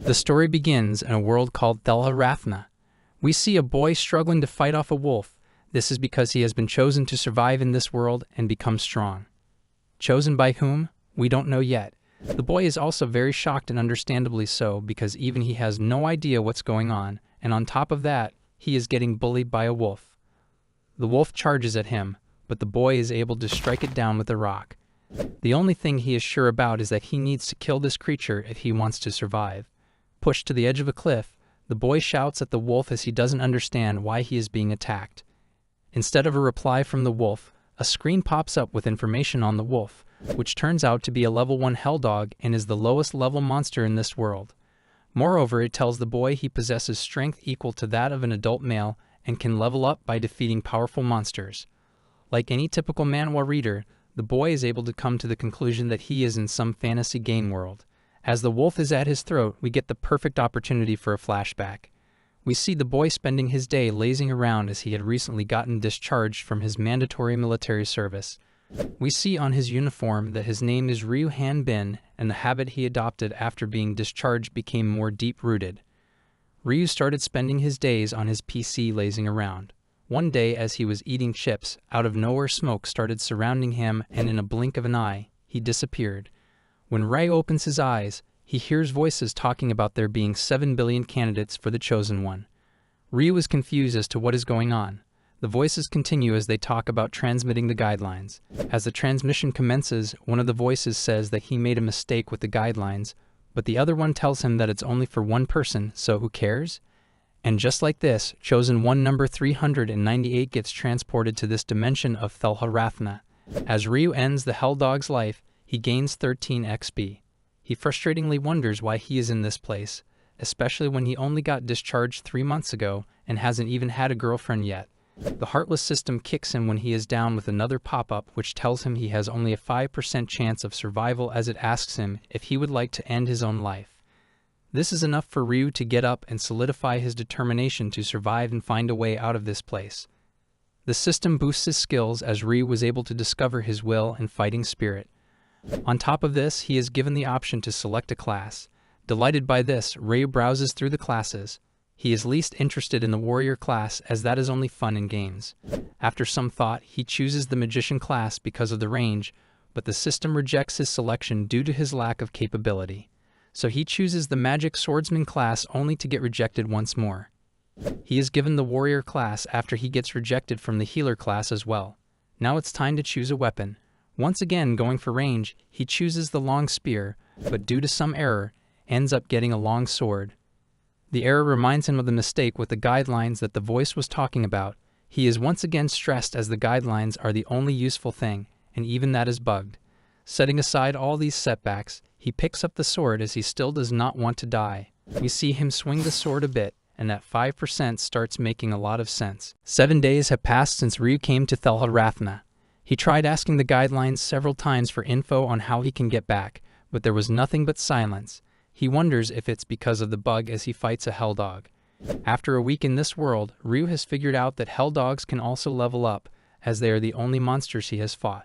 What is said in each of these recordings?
The story begins in a world called Thelha. We see a boy struggling to fight off a wolf. This is because he has been chosen to survive in this world and become strong. Chosen by whom? We don't know yet. The boy is also very shocked, and understandably so, because even he has no idea what's going on, and on top of that, he is getting bullied by a wolf. The wolf charges at him, but the boy is able to strike it down with a rock. The only thing he is sure about is that he needs to kill this creature if he wants to survive. Pushed to the edge of a cliff, the boy shouts at the wolf as he doesn't understand why he is being attacked. Instead of a reply from the wolf, a screen pops up with information on the wolf, which turns out to be a level 1 hell dog and is the lowest level monster in this world. Moreover, it tells the boy he possesses strength equal to that of an adult male and can level up by defeating powerful monsters. Like any typical manhwa reader, the boy is able to come to the conclusion that he is in some fantasy game world. As the wolf is at his throat, we get the perfect opportunity for a flashback. We see the boy spending his day lazing around as he had recently gotten discharged from his mandatory military service. We see on his uniform that his name is Ryu Han-bin, and the habit he adopted after being discharged became more deep-rooted. Ryu started spending his days on his PC lazing around. One day, as he was eating chips, out of nowhere smoke started surrounding him, and in a blink of an eye, he disappeared. When Ryu opens his eyes, he hears voices talking about there being 7 billion candidates for the chosen one. Ryu is confused as to what is going on. The voices continue as they talk about transmitting the guidelines. As the transmission commences, one of the voices says that he made a mistake with the guidelines, but the other one tells him that it's only for one person, so who cares? And just like this, chosen one number 398 gets transported to this dimension of Thelha. As Ryu ends the Hell Dog's life, he gains 13 XP. He frustratingly wonders why he is in this place, especially when he only got discharged 3 months ago and hasn't even had a girlfriend yet. The Heartless system kicks him when he is down with another pop-up which tells him he has only a 5% chance of survival, as it asks him if he would like to end his own life. This is enough for Ryu to get up and solidify his determination to survive and find a way out of this place. The system boosts his skills as Ryu was able to discover his will and fighting spirit. On top of this, he is given the option to select a class. Delighted by this, Ryu browses through the classes. He is least interested in the warrior class, as that is only fun in games. After some thought, he chooses the magician class because of the range, but the system rejects his selection due to his lack of capability. So he chooses the magic swordsman class only to get rejected once more. He is given the warrior class after he gets rejected from the healer class as well. Now it's time to choose a weapon. Once again, going for range, he chooses the long spear, but due to some error, ends up getting a long sword. The error reminds him of the mistake with the guidelines that the voice was talking about. He is once again stressed as the guidelines are the only useful thing, and even that is bugged. Setting aside all these setbacks, he picks up the sword as he still does not want to die. We see him swing the sword a bit, and that 5% starts making a lot of sense. 7 days have passed since Ryu came to Thelha. He tried asking the guidelines several times for info on how he can get back, but there was nothing but silence. He wonders if it's because of the bug as he fights a hell dog. After a week in this world, Ryu has figured out that hell dogs can also level up, as they are the only monsters he has fought.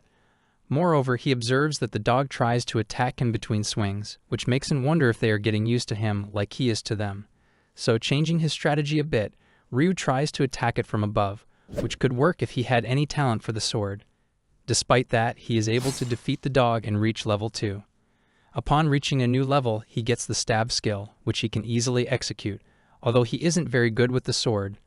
Moreover, he observes that the dog tries to attack him between swings, which makes him wonder if they are getting used to him like he is to them. So, changing his strategy a bit, Ryu tries to attack it from above, which could work if he had any talent for the sword. Despite that, he is able to defeat the dog and reach level 2. Upon reaching a new level, he gets the stab skill, which he can easily execute, although he isn't very good with the sword.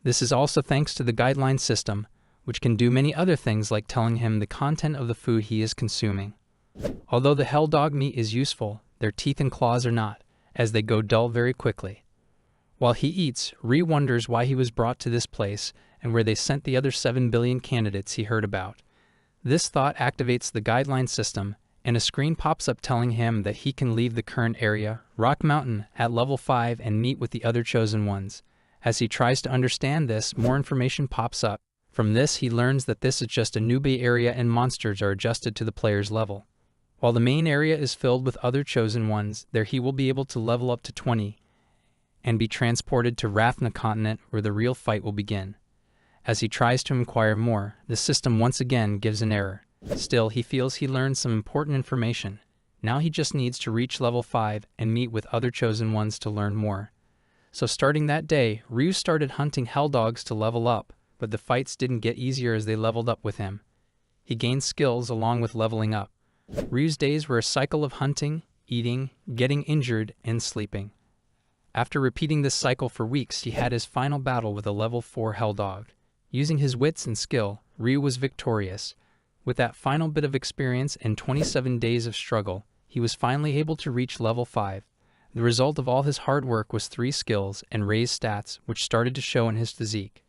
This is also thanks to the guideline system, which can do many other things like telling him the content of the food he is consuming. Although the hell dog meat is useful, their teeth and claws are not, as they go dull very quickly. While he eats, Ryu wonders why he was brought to this place and where they sent the other 7 billion candidates he heard about. This thought activates the guideline system, and a screen pops up telling him that he can leave the current area, Rock Mountain, at level 5 and meet with the other chosen ones. As he tries to understand this, more information pops up. From this, he learns that this is just a newbie area and monsters are adjusted to the player's level. While the main area is filled with other chosen ones, there he will be able to level up to 20 and be transported to Rathna continent where the real fight will begin. As he tries to inquire more, the system once again gives an error. Still, he feels he learned some important information. Now he just needs to reach level 5 and meet with other chosen ones to learn more. So starting that day, Ryu started hunting hell dogs to level up, but the fights didn't get easier as they leveled up with him. He gained skills along with leveling up. Ryu's days were a cycle of hunting, eating, getting injured, and sleeping. After repeating this cycle for weeks, he had his final battle with a level 4 hell dog. Using his wits and skill, Ryu was victorious. With that final bit of experience and 27 days of struggle, he was finally able to reach level 5. The result of all his hard work was 3 skills and raised stats, which started to show in his physique.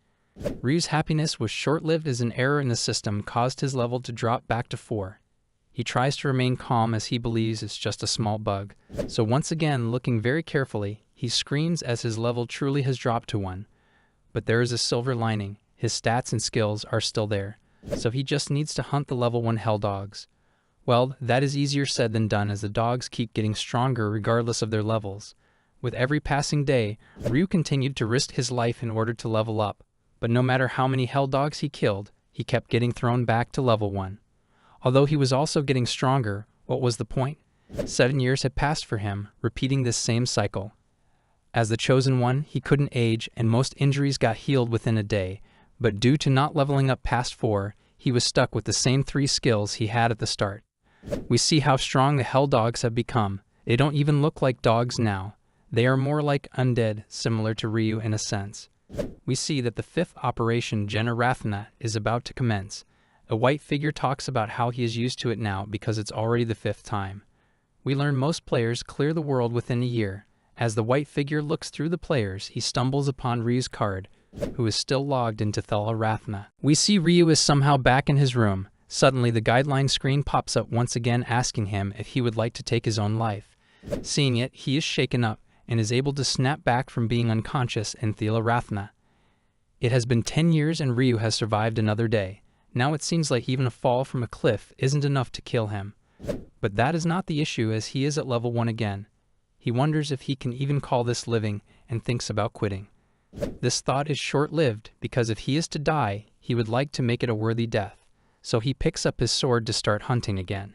Ryu's happiness was short-lived as an error in the system caused his level to drop back to 4. He tries to remain calm as he believes it's just a small bug. So once again, looking very carefully, he screams as his level truly has dropped to 1. But there is a silver lining. His stats and skills are still there. So he just needs to hunt the level 1 hell dogs. Well, that is easier said than done as the dogs keep getting stronger regardless of their levels. With every passing day, Ryu continued to risk his life in order to level up. But no matter how many hell dogs he killed, he kept getting thrown back to level 1. Although he was also getting stronger, what was the point? 7 years had passed for him, repeating this same cycle. As the chosen one, he couldn't age and most injuries got healed within a day, but due to not leveling up past 4, he was stuck with the same 3 skills he had at the start. We see how strong the hell dogs have become. They don't even look like dogs now. They are more like undead, similar to Ryu in a sense. We see that the 5th operation Generathna is about to commence. A white figure talks about how he is used to it now because it's already the 5th time. We learn most players clear the world within a year. As the white figure looks through the players, he stumbles upon Ryu's card, who is still logged into Thela-Rathna. We see Ryu is somehow back in his room. Suddenly, the guideline screen pops up once again asking him if he would like to take his own life. Seeing it, he is shaken up and is able to snap back from being unconscious in Thela-Rathna. It has been 10 years and Ryu has survived another day. Now it seems like even a fall from a cliff isn't enough to kill him. But that is not the issue as he is at level 1 again. He wonders if he can even call this living and thinks about quitting. This thought is short-lived because if he is to die, he would like to make it a worthy death. So he picks up his sword to start hunting again.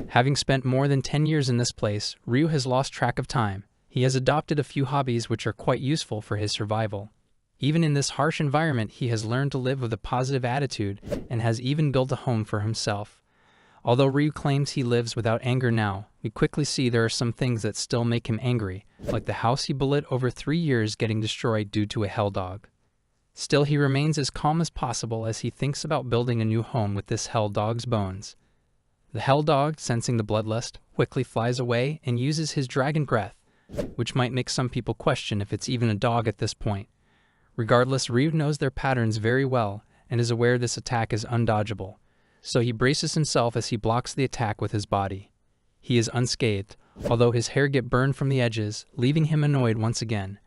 Having spent more than 10 years in this place, Ryu has lost track of time. He has adopted a few hobbies which are quite useful for his survival. Even in this harsh environment, he has learned to live with a positive attitude and has even built a home for himself. Although Ryu claims he lives without anger now, we quickly see there are some things that still make him angry, like the house he built over 3 years getting destroyed due to a hell dog. Still, he remains as calm as possible as he thinks about building a new home with this hell dog's bones. The hell dog, sensing the bloodlust, quickly flies away and uses his dragon breath, which might make some people question if it's even a dog at this point. Regardless, Ryu knows their patterns very well and is aware this attack is undodgeable, so he braces himself as he blocks the attack with his body. He is unscathed, although his hair get burned from the edges, leaving him annoyed once again.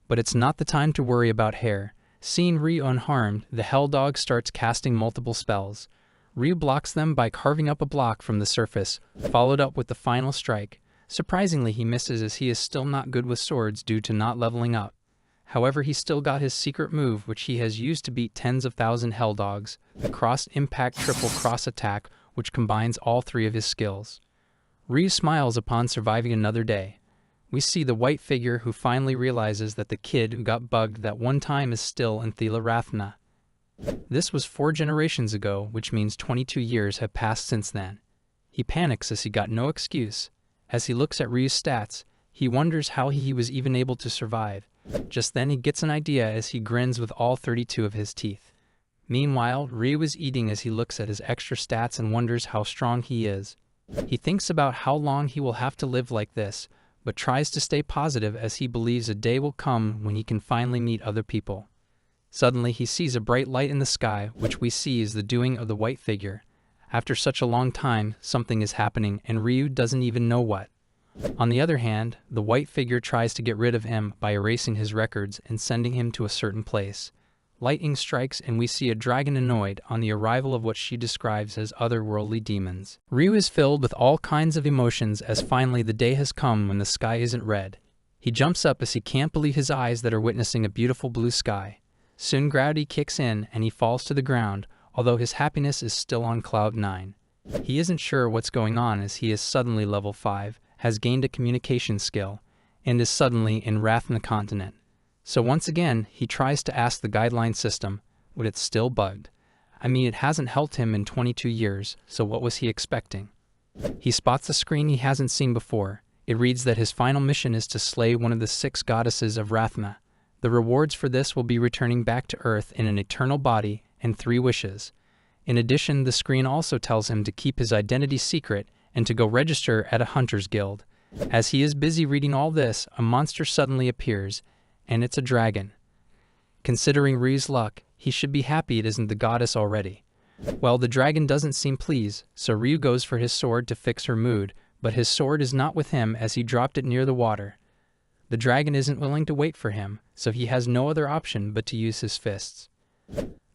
But it's not the time to worry about hair. Seeing Ryu unharmed, the hell dog starts casting multiple spells. Ryu blocks them by carving up a block from the surface, followed up with the final strike. Surprisingly, he misses as he is still not good with swords due to not leveling up. However, he still got his secret move, which he has used to beat tens of thousand hell dogs, the cross-impact triple cross attack, which combines all 3 of his skills. Ryu smiles upon surviving another day. We see the white figure who finally realizes that the kid who got bugged that one time is still in Thela-Rathna. This was 4 generations ago, which means 22 years have passed since then. He panics as he got no excuse. As he looks at Ryu's stats, he wonders how he was even able to survive. Just then he gets an idea as he grins with all 32 of his teeth. Meanwhile, Ryu is eating as he looks at his extra stats and wonders how strong he is. He thinks about how long he will have to live like this, but tries to stay positive as he believes a day will come when he can finally meet other people. Suddenly he sees a bright light in the sky, which we see is the doing of the white figure. After such a long time, something is happening and Ryu doesn't even know what. On the other hand, the white figure tries to get rid of him by erasing his records and sending him to a certain place. Lightning strikes and we see a dragon annoyed on the arrival of what she describes as otherworldly demons. Ryu is filled with all kinds of emotions as finally the day has come when the sky isn't red. He jumps up as he can't believe his eyes that are witnessing a beautiful blue sky. Soon gravity kicks in and he falls to the ground, although his happiness is still on cloud 9. He isn't sure what's going on as he is suddenly level 5, has gained a communication skill, and is suddenly in Rathna continent. So once again, he tries to ask the guideline system, but it's still bugged. I mean, it hasn't helped him in 22 years, so what was he expecting? He spots a screen he hasn't seen before. It reads that his final mission is to slay one of the 6 goddesses of Rathna. The rewards for this will be returning back to Earth in an eternal body and 3 wishes. In addition, the screen also tells him to keep his identity secret and to go register at a hunter's guild. As he is busy reading all this, a monster suddenly appears, and it's a dragon. Considering Ryu's luck, he should be happy it isn't the goddess already. Well, the dragon doesn't seem pleased, so Ryu goes for his sword to fix her mood, but his sword is not with him as he dropped it near the water. The dragon isn't willing to wait for him, so he has no other option but to use his fists.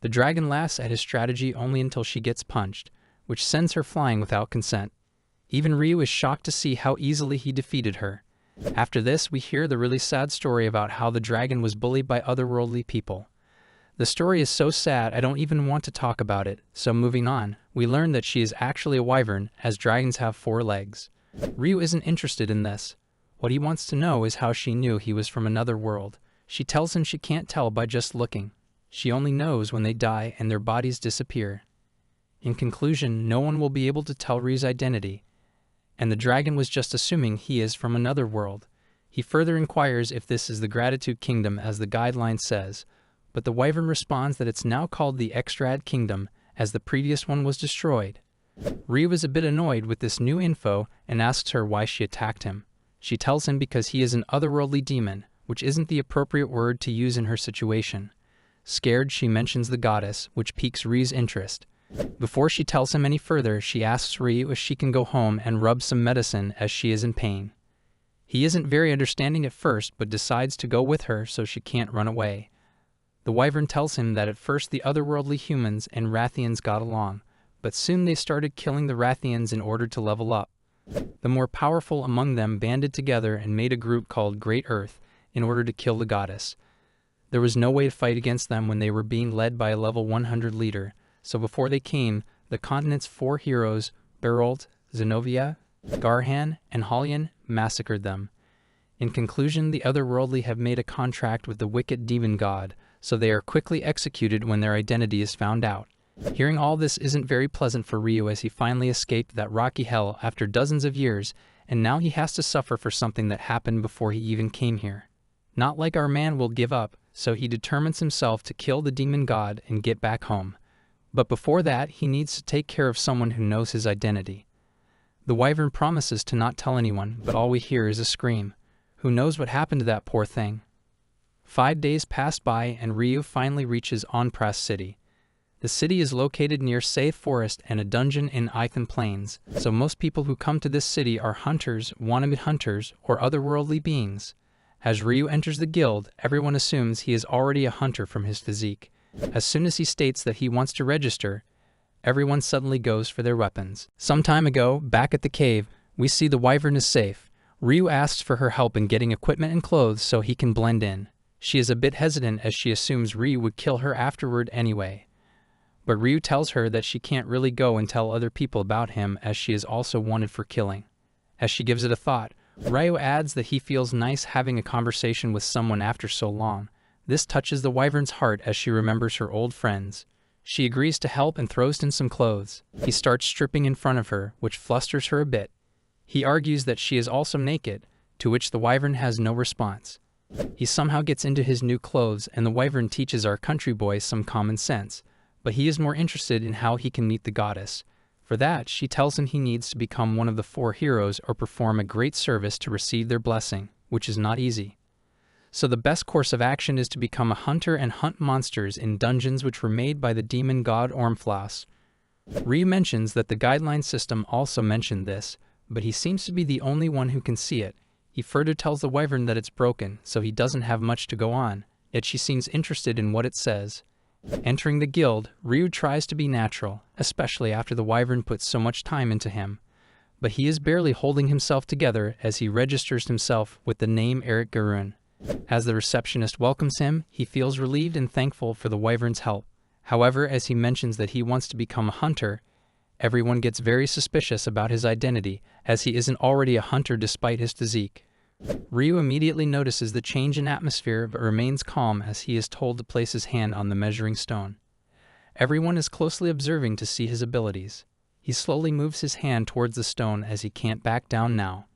The dragon laughs at his strategy only until she gets punched, which sends her flying without consent. Even Ryu is shocked to see how easily he defeated her. After this, we hear the really sad story about how the dragon was bullied by otherworldly people. The story is so sad I don't even want to talk about it, so moving on, we learn that she is actually a wyvern, as dragons have 4 legs. Ryu isn't interested in this. What he wants to know is how she knew he was from another world. She tells him she can't tell by just looking. She only knows when they die and their bodies disappear. In conclusion, no one will be able to tell Ryu's identity, and the dragon was just assuming he is from another world. He further inquires if this is the Gratitude Kingdom as the guideline says, but the wyvern responds that it's now called the Extrad Kingdom as the previous one was destroyed. Ryu is a bit annoyed with this new info and asks her why she attacked him. She tells him because he is an otherworldly demon, which isn't the appropriate word to use in her situation. Scared, she mentions the goddess, which piques Ryu's interest. Before she tells him any further, she asks Ryu if she can go home and rub some medicine as she is in pain. He isn't very understanding at first, but decides to go with her so she can't run away. The wyvern tells him that at first the otherworldly humans and Rathians got along, but soon they started killing the Rathians in order to level up. The more powerful among them banded together and made a group called Great Earth in order to kill the goddess. There was no way to fight against them when they were being led by a level 100 leader, so before they came, the continent's 4 heroes, Berold, Zenobia, Garhan, and Halion, massacred them. In conclusion, the otherworldly have made a contract with the wicked demon god, so they are quickly executed when their identity is found out. Hearing all this isn't very pleasant for Ryu as he finally escaped that rocky hell after dozens of years, and now he has to suffer for something that happened before he even came here. Not like our man will give up, so he determines himself to kill the demon god and get back home. But before that, he needs to take care of someone who knows his identity. The wyvern promises to not tell anyone, but all we hear is a scream. Who knows what happened to that poor thing? 5 days pass by and Ryu finally reaches Onpras City. The city is located near Saith Forest and a dungeon in Ithan Plains, so most people who come to this city are hunters, wannabe hunters, or otherworldly beings. As Ryu enters the guild, everyone assumes he is already a hunter from his physique. As soon as he states that he wants to register, everyone suddenly goes for their weapons. Some time ago, back at the cave, we see the wyvern is safe. Ryu asks for her help in getting equipment and clothes so he can blend in. She is a bit hesitant as she assumes Ryu would kill her afterward anyway. But Ryu tells her that she can't really go and tell other people about him as she is also wanted for killing. As she gives it a thought, Ryu adds that he feels nice having a conversation with someone after so long. This touches the wyvern's heart as she remembers her old friends. She agrees to help and throws in some clothes. He starts stripping in front of her, which flusters her a bit. He argues that she is also naked, to which the wyvern has no response. He somehow gets into his new clothes and the wyvern teaches our country boy some common sense, but he is more interested in how he can meet the goddess. For that, she tells him he needs to become one of the 4 heroes or perform a great service to receive their blessing, which is not easy. So the best course of action is to become a hunter and hunt monsters in dungeons which were made by the demon god Ormflaus. Ryu mentions that the guideline system also mentioned this, but he seems to be the only one who can see it. He further tells the wyvern that it's broken, so he doesn't have much to go on, yet she seems interested in what it says. Entering the guild, Ryu tries to be natural, especially after the wyvern puts so much time into him. But he is barely holding himself together as he registers himself with the name Eric Garun. As the receptionist welcomes him, he feels relieved and thankful for the wyvern's help. However, as he mentions that he wants to become a hunter, Everyone gets very suspicious about his identity, as he isn't already a hunter despite his physique. Ryu immediately notices the change in atmosphere but remains calm as he is told to place his hand on the measuring stone. Everyone is closely observing to see his abilities. He slowly moves his hand towards the stone as he can't back down now.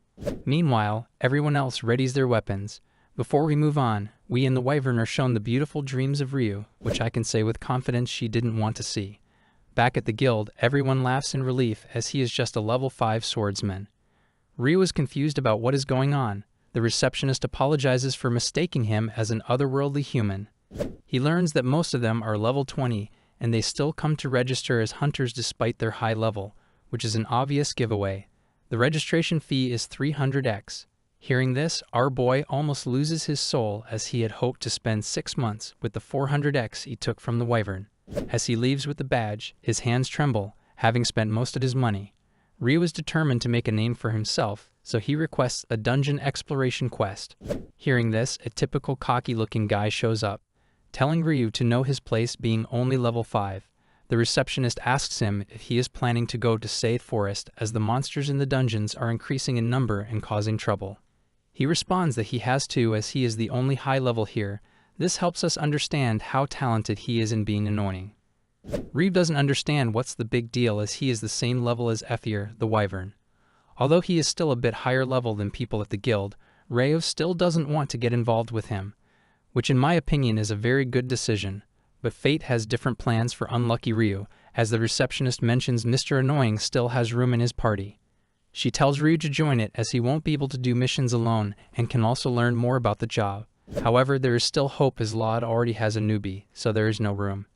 Meanwhile, everyone else readies their weapons. Before we move on, we and the Wyvern are shown the beautiful dreams of Ryu, which I can say with confidence she didn't want to see. Back at the guild, everyone laughs in relief as he is just a level 5 swordsman. Ryu is confused about what is going on. The receptionist apologizes for mistaking him as an otherworldly human. He learns that most of them are level 20, and they still come to register as hunters despite their high level, which is an obvious giveaway. The registration fee is 300x. Hearing this, our boy almost loses his soul as he had hoped to spend 6 months with the 400x he took from the Wyvern. As he leaves with the badge, his hands tremble, having spent most of his money. Ryu is determined to make a name for himself, so he requests a dungeon exploration quest. Hearing this, a typical cocky-looking guy shows up, telling Ryu to know his place being only level 5. The receptionist asks him if he is planning to go to Saith Forest as the monsters in the dungeons are increasing in number and causing trouble. He responds that he has to as he is the only high level here. This helps us understand how talented he is in being annoying. Ryu doesn't understand what's the big deal as he is the same level as Ethier, the Wyvern. Although he is still a bit higher level than people at the guild, Ryu still doesn't want to get involved with him, which in my opinion is a very good decision. But fate has different plans for unlucky Ryu, as the receptionist mentions Mr. Annoying still has room in his party. She tells Ryu to join it as he won't be able to do missions alone and can also learn more about the job. However, there is still hope as Laud already has a newbie, so there is no room.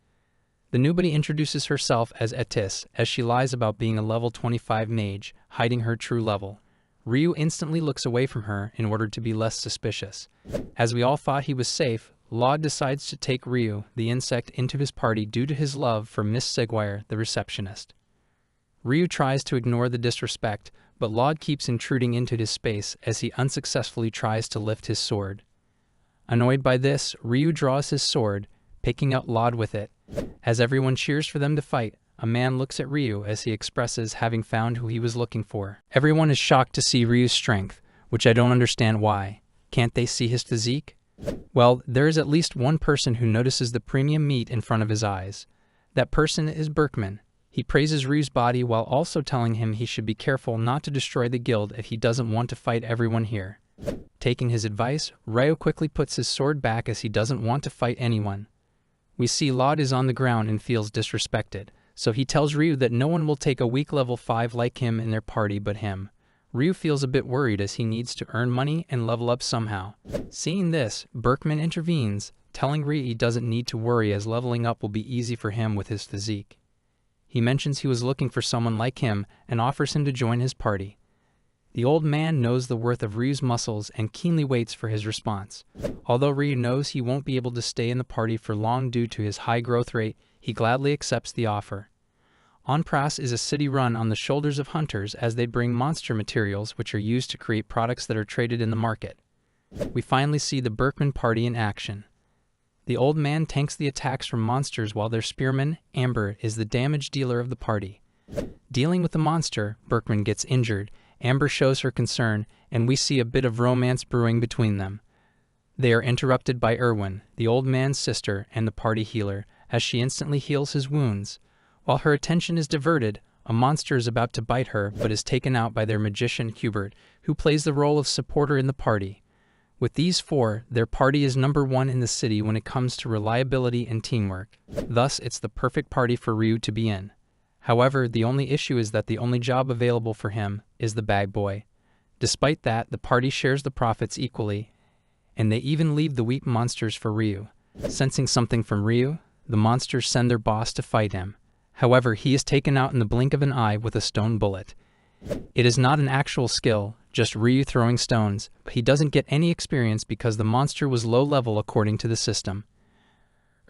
The newbie introduces herself as Etis, as she lies about being a level 25 mage, hiding her true level. Ryu instantly looks away from her in order to be less suspicious. As we all thought he was safe, Laud decides to take Ryu, the insect, into his party due to his love for Miss Seguire, the receptionist. Ryu tries to ignore the disrespect, but Laud keeps intruding into his space as he unsuccessfully tries to lift his sword. Annoyed by this, Ryu draws his sword, picking out Laud with it. As everyone cheers for them to fight, a man looks at Ryu as he expresses having found who he was looking for. Everyone is shocked to see Ryu's strength, which I don't understand why. Can't they see his physique? Well, there is at least one person who notices the premium meat in front of his eyes. That person is Berkman. He praises Ryu's body while also telling him he should be careful not to destroy the guild if he doesn't want to fight everyone here. Taking his advice, Ryu quickly puts his sword back as he doesn't want to fight anyone. We see Laud is on the ground and feels disrespected, so he tells Ryu that no one will take a weak level 5 like him in their party but him. Ryu feels a bit worried as he needs to earn money and level up somehow. Seeing this, Berkman intervenes, telling Ryu he doesn't need to worry as leveling up will be easy for him with his physique. He mentions he was looking for someone like him and offers him to join his party. The old man knows the worth of Ryu's muscles and keenly waits for his response. Although Ryu knows he won't be able to stay in the party for long due to his high growth rate, he gladly accepts the offer. Onpras is a city run on the shoulders of hunters as they bring monster materials which are used to create products that are traded in the market. We finally see the Berkman party in action. The old man tanks the attacks from monsters while their spearman, Amber, is the damage dealer of the party. Dealing with the monster, Berkman gets injured. Amber shows her concern, and we see a bit of romance brewing between them. They are interrupted by Erwin, the old man's sister and the party healer, as she instantly heals his wounds. While her attention is diverted, a monster is about to bite her but is taken out by their magician Hubert, who plays the role of supporter in the party. With these four, their party is number 1 in the city when it comes to reliability and teamwork. Thus, it's the perfect party for Ryu to be in. However, the only issue is that the only job available for him is the bag boy. Despite that, the party shares the profits equally, and they even leave the weak monsters for Ryu. Sensing something from Ryu, the monsters send their boss to fight him. However, he is taken out in the blink of an eye with a stone bullet. It is not an actual skill, just Ryu throwing stones, but he doesn't get any experience because the monster was low level according to the system.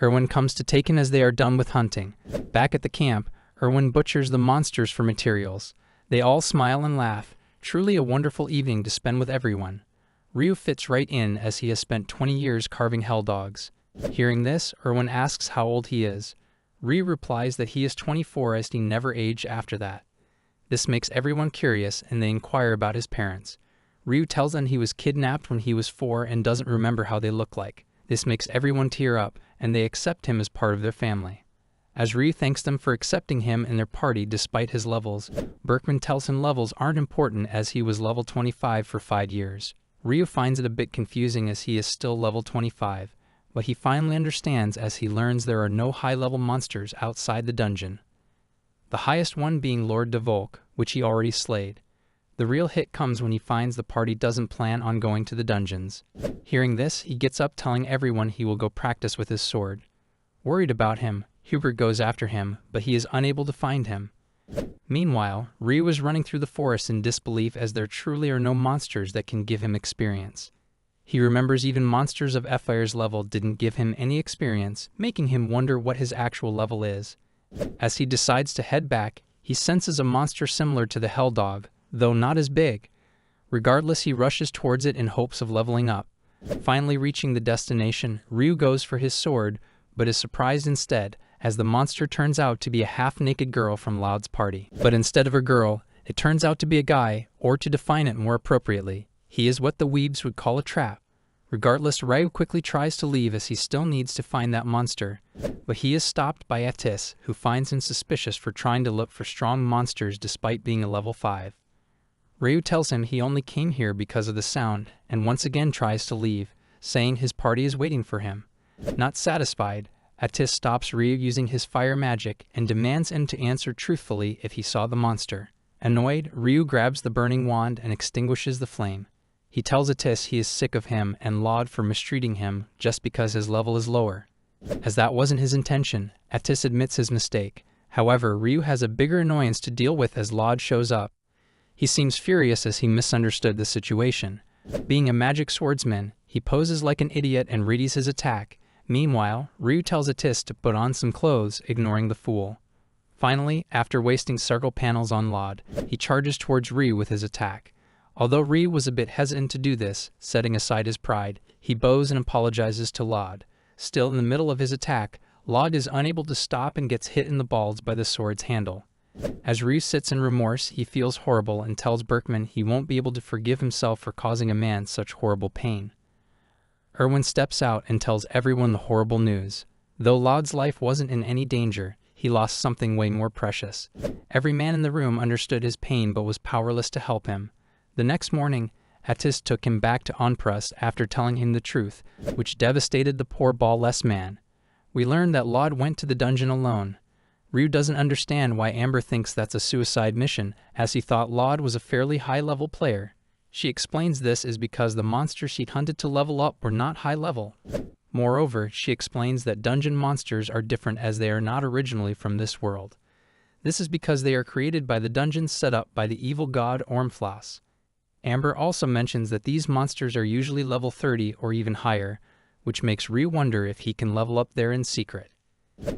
Erwin comes to take him as they are done with hunting. Back at the camp, Erwin butchers the monsters for materials. They all smile and laugh, truly a wonderful evening to spend with everyone. Ryu fits right in as he has spent 20 years carving hell dogs. Hearing this, Erwin asks how old he is. Ryu replies that he is 24 as he never aged after that. This makes everyone curious and they inquire about his parents. Ryu tells them he was kidnapped when he was 4 and doesn't remember how they look like. This makes everyone tear up and they accept him as part of their family. As Ryu thanks them for accepting him in their party despite his levels, Berkman tells him levels aren't important as he was level 25 for 5 years. Ryu finds it a bit confusing as he is still level 25, but he finally understands as he learns there are no high-level monsters outside the dungeon. The highest one being Lord Devolk, which he already slayed. The real hit comes when he finds the party doesn't plan on going to the dungeons. Hearing this, he gets up telling everyone he will go practice with his sword. Worried about him, Hubert goes after him, but he is unable to find him. Meanwhile, Ryu is running through the forest in disbelief as there truly are no monsters that can give him experience. He remembers even monsters of Fire's level didn't give him any experience, making him wonder what his actual level is. As he decides to head back, he senses a monster similar to the Hell Dog, though not as big. Regardless, he rushes towards it in hopes of leveling up. Finally reaching the destination, Ryu goes for his sword, but is surprised instead, as the monster turns out to be a half-naked girl from Loud's party. But instead of a girl, it turns out to be a guy, or to define it more appropriately, he is what the weebs would call a trap. Regardless, Ryu quickly tries to leave as he still needs to find that monster, but he is stopped by Atis, who finds him suspicious for trying to look for strong monsters despite being a level 5. Ryu tells him he only came here because of the sound, and once again tries to leave, saying his party is waiting for him. Not satisfied, Atis stops Ryu using his fire magic and demands him to answer truthfully if he saw the monster. Annoyed, Ryu grabs the burning wand and extinguishes the flame. He tells Atis he is sick of him and Laud for mistreating him just because his level is lower. As that wasn't his intention, Atis admits his mistake. However, Ryu has a bigger annoyance to deal with as Laud shows up. He seems furious as he misunderstood the situation. Being a magic swordsman, he poses like an idiot and readies his attack. Meanwhile, Ryu tells Atis to put on some clothes, ignoring the fool. Finally, after wasting several panels on Laud, he charges towards Ryu with his attack. Although Ryu was a bit hesitant to do this, setting aside his pride, he bows and apologizes to Laud. Still in the middle of his attack, Laud is unable to stop and gets hit in the balls by the sword's handle. As Ryu sits in remorse, he feels horrible and tells Berkman he won't be able to forgive himself for causing a man such horrible pain. Erwin steps out and tells everyone the horrible news. Though Laud's life wasn't in any danger, he lost something way more precious. Every man in the room understood his pain but was powerless to help him. The next morning, Atis took him back to Onprust after telling him the truth, which devastated the poor ball-less man. We learned that Laud went to the dungeon alone. Ryu doesn't understand why Amber thinks that's a suicide mission, as he thought Laud was a fairly high-level player. She explains this is because the monsters she'd hunted to level up were not high level. Moreover, she explains that dungeon monsters are different as they are not originally from this world. This is because they are created by the dungeons set up by the evil god Ormflas. Amber also mentions that these monsters are usually level 30 or even higher, which makes Ryu wonder if he can level up there in secret.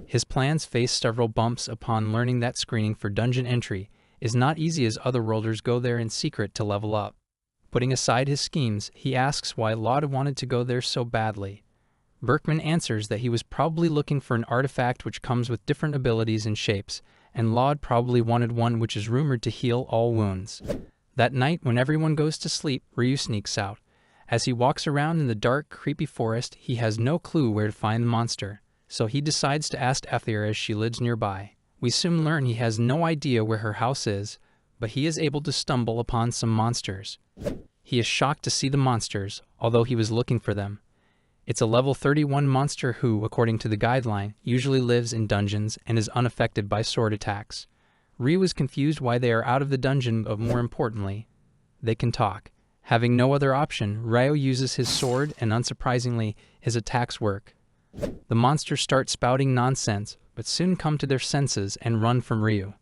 His plans face several bumps upon learning that screening for dungeon entry is not easy as otherworlders go there in secret to level up. Putting aside his schemes, he asks why Laud wanted to go there so badly. Berkman answers that he was probably looking for an artifact which comes with different abilities and shapes, and Laud probably wanted one which is rumored to heal all wounds. That night, when everyone goes to sleep, Ryu sneaks out. As he walks around in the dark, creepy forest, he has no clue where to find the monster, so he decides to ask Ethyr as she lives nearby. We soon learn he has no idea where her house is, but he is able to stumble upon some monsters. He is shocked to see the monsters, although he was looking for them. It's a level 31 monster who, according to the guideline, usually lives in dungeons and is unaffected by sword attacks. Ryu is confused why they are out of the dungeon, but more importantly, they can talk. Having no other option, Ryu uses his sword and, unsurprisingly, his attacks work. The monsters start spouting nonsense, but soon come to their senses and run from Ryu.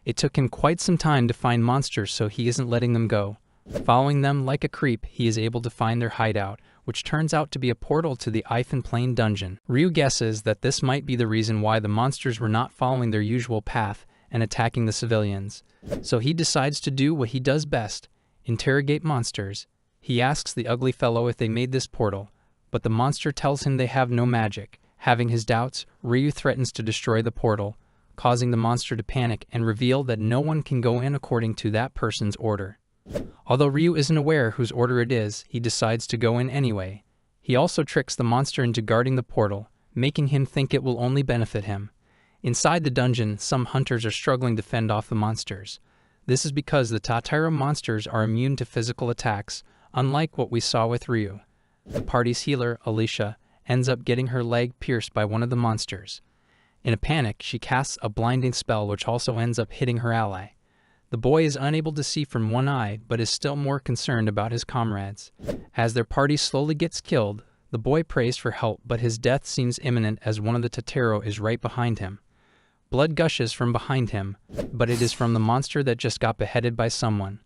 It took him quite some time to find monsters, so he isn't letting them go. Following them like a creep, he is able to find their hideout, which turns out to be a portal to the Eifen Plain dungeon. Ryu guesses that this might be the reason why the monsters were not following their usual path and attacking the civilians. So he decides to do what he does best, interrogate monsters. He asks the ugly fellow if they made this portal, but the monster tells him they have no magic. Having his doubts, Ryu threatens to destroy the portal, causing the monster to panic and reveal that no one can go in according to that person's order. Although Ryu isn't aware whose order it is, he decides to go in anyway. He also tricks the monster into guarding the portal, making him think it will only benefit him. Inside the dungeon, some hunters are struggling to fend off the monsters. This is because the Tatara monsters are immune to physical attacks, unlike what we saw with Ryu. The party's healer, Alicia, ends up getting her leg pierced by one of the monsters. In a panic, she casts a blinding spell which also ends up hitting her ally. The boy is unable to see from one eye, but is still more concerned about his comrades. As their party slowly gets killed, the boy prays for help, but his death seems imminent as one of the Tataro is right behind him. Blood gushes from behind him, but it is from the monster that just got beheaded by someone.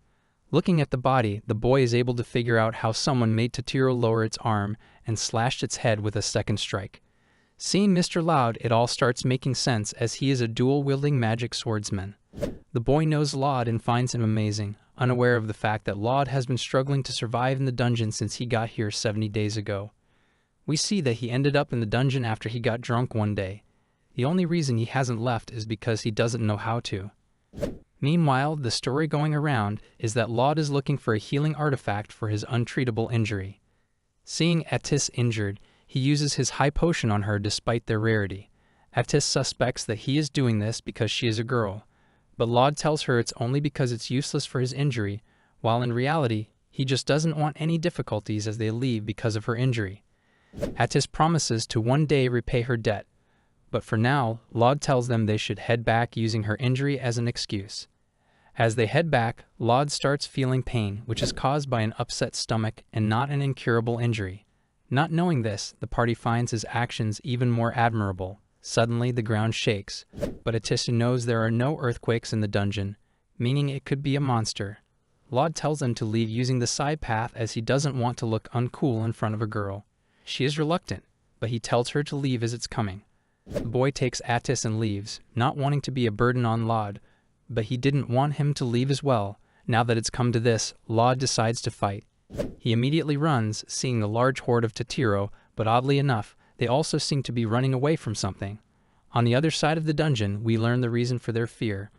Looking at the body, the boy is able to figure out how someone made Tataro lower its arm and slashed its head with a second strike. Seeing Mr. Loud, it all starts making sense as he is a dual-wielding magic swordsman. The boy knows Laud and finds him amazing, unaware of the fact that Laud has been struggling to survive in the dungeon since he got here 70 days ago. We see that he ended up in the dungeon after he got drunk one day. The only reason he hasn't left is because he doesn't know how to. Meanwhile, the story going around is that Laud is looking for a healing artifact for his untreatable injury. Seeing Etis injured, he uses his high potion on her despite their rarity. Etis suspects that he is doing this because she is a girl, but Laud tells her it's only because it's useless for his injury, while in reality, he just doesn't want any difficulties as they leave because of her injury. Etis promises to one day repay her debt, but for now, Laud tells them they should head back using her injury as an excuse. As they head back, Laud starts feeling pain, which is caused by an upset stomach and not an incurable injury. Not knowing this, the party finds his actions even more admirable. Suddenly, the ground shakes, but Etis knows there are no earthquakes in the dungeon, meaning it could be a monster. Laud tells them to leave using the side path as he doesn't want to look uncool in front of a girl. She is reluctant, but he tells her to leave as it's coming. The boy takes Etis and leaves, not wanting to be a burden on Laud, but he didn't want him to leave as well. Now that it's come to this, Laud decides to fight. He immediately runs, seeing a large horde of Tataro, but oddly enough, they also seem to be running away from something. On the other side of the dungeon, we learn the reason for their fear,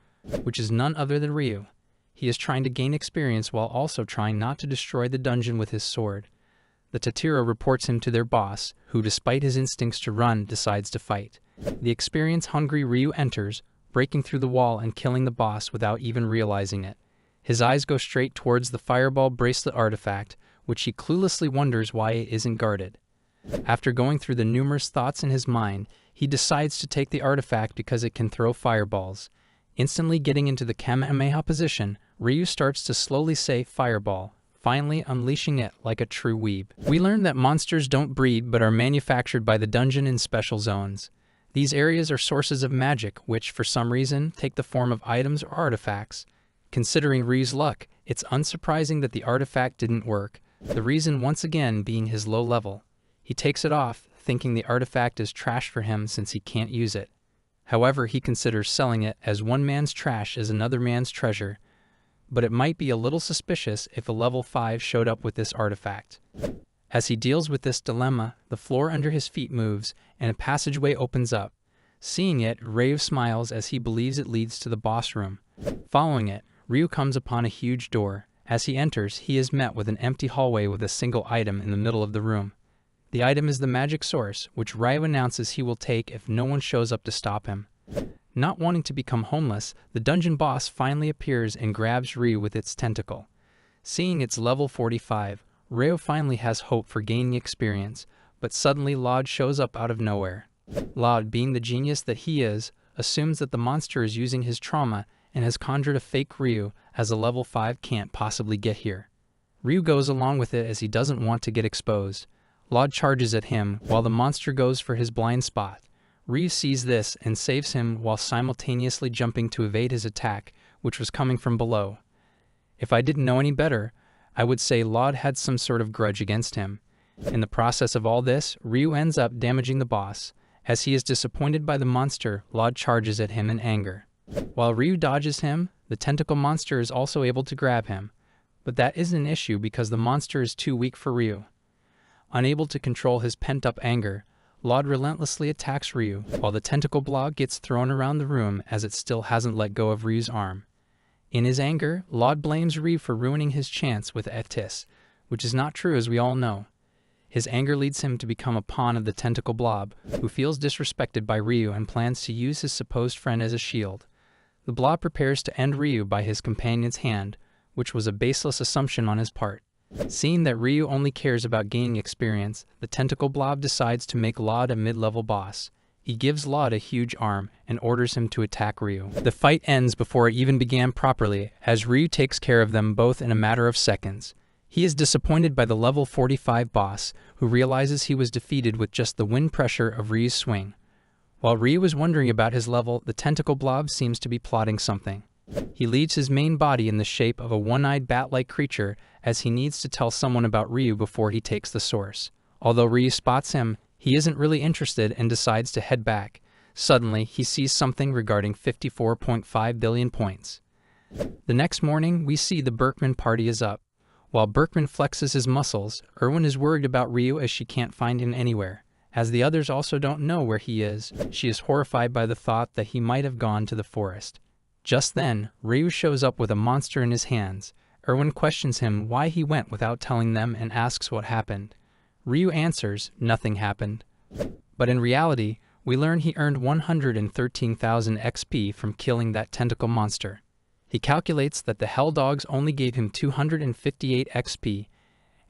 which is none other than Ryu. He is trying to gain experience while also trying not to destroy the dungeon with his sword. The Tataro reports him to their boss, who despite his instincts to run, decides to fight. The experience-hungry Ryu enters, breaking through the wall and killing the boss without even realizing it. His eyes go straight towards the fireball bracelet artifact, which he cluelessly wonders why it isn't guarded. After going through the numerous thoughts in his mind, he decides to take the artifact because it can throw fireballs. Instantly getting into the Kamehameha position, Ryu starts to slowly say fireball, finally unleashing it like a true weeb. We learn that monsters don't breed but are manufactured by the dungeon in special zones. These areas are sources of magic which, for some reason, take the form of items or artifacts. Considering Ryu's luck, it's unsurprising that the artifact didn't work, the reason once again being his low level. He takes it off, thinking the artifact is trash for him since he can't use it. However, he considers selling it as one man's trash is another man's treasure, but it might be a little suspicious if a level 5 showed up with this artifact. As he deals with this dilemma, the floor under his feet moves and a passageway opens up. Seeing it, Ryu smiles as he believes it leads to the boss room. Following it, Ryu comes upon a huge door. As he enters, he is met with an empty hallway with a single item in the middle of the room. The item is the magic source, which Ryu announces he will take if no one shows up to stop him. Not wanting to become homeless, the dungeon boss finally appears and grabs Ryu with its tentacle. Seeing it's level 45, Ryu finally has hope for gaining experience, but suddenly Laud shows up out of nowhere. Laud, being the genius that he is, assumes that the monster is using his trauma and has conjured a fake Ryu, as a level 5 can't possibly get here. Ryu goes along with it as he doesn't want to get exposed. Laud charges at him while the monster goes for his blind spot. Ryu sees this and saves him while simultaneously jumping to evade his attack, which was coming from below. If I didn't know any better, I would say Laud had some sort of grudge against him. In the process of all this, Ryu ends up damaging the boss. As he is disappointed by the monster, Laud charges at him in anger. While Ryu dodges him, the tentacle monster is also able to grab him, but that isn't an issue because the monster is too weak for Ryu. Unable to control his pent-up anger, Laud relentlessly attacks Ryu, while the tentacle blob gets thrown around the room as it still hasn't let go of Ryu's arm. In his anger, Laud blames Ryu for ruining his chance with Etis, which is not true as we all know. His anger leads him to become a pawn of the tentacle blob, who feels disrespected by Ryu and plans to use his supposed friend as a shield. The blob prepares to end Ryu by his companion's hand, which was a baseless assumption on his part. Seeing that Ryu only cares about gaining experience, the tentacle blob decides to make Laud a mid-level boss. He gives Laud a huge arm and orders him to attack Ryu. The fight ends before it even began properly, as Ryu takes care of them both in a matter of seconds. He is disappointed by the level 45 boss, who realizes he was defeated with just the wind pressure of Ryu's swing. While Ryu is wondering about his level, the tentacle blob seems to be plotting something. He leaves his main body in the shape of a one-eyed bat-like creature, as he needs to tell someone about Ryu before he takes the source. Although Ryu spots him, he isn't really interested and decides to head back. Suddenly, he sees something regarding 54.5 billion points. The next morning, we see the Berkman party is up. While Berkman flexes his muscles, Erwin is worried about Ryu as she can't find him anywhere. As the others also don't know where he is, she is horrified by the thought that he might have gone to the forest. Just then, Ryu shows up with a monster in his hands. Erwin questions him why he went without telling them and asks what happened. Ryu answers, nothing happened. But in reality, we learn he earned 113,000 XP from killing that tentacle monster. He calculates that the Hell Dogs only gave him 258 XP,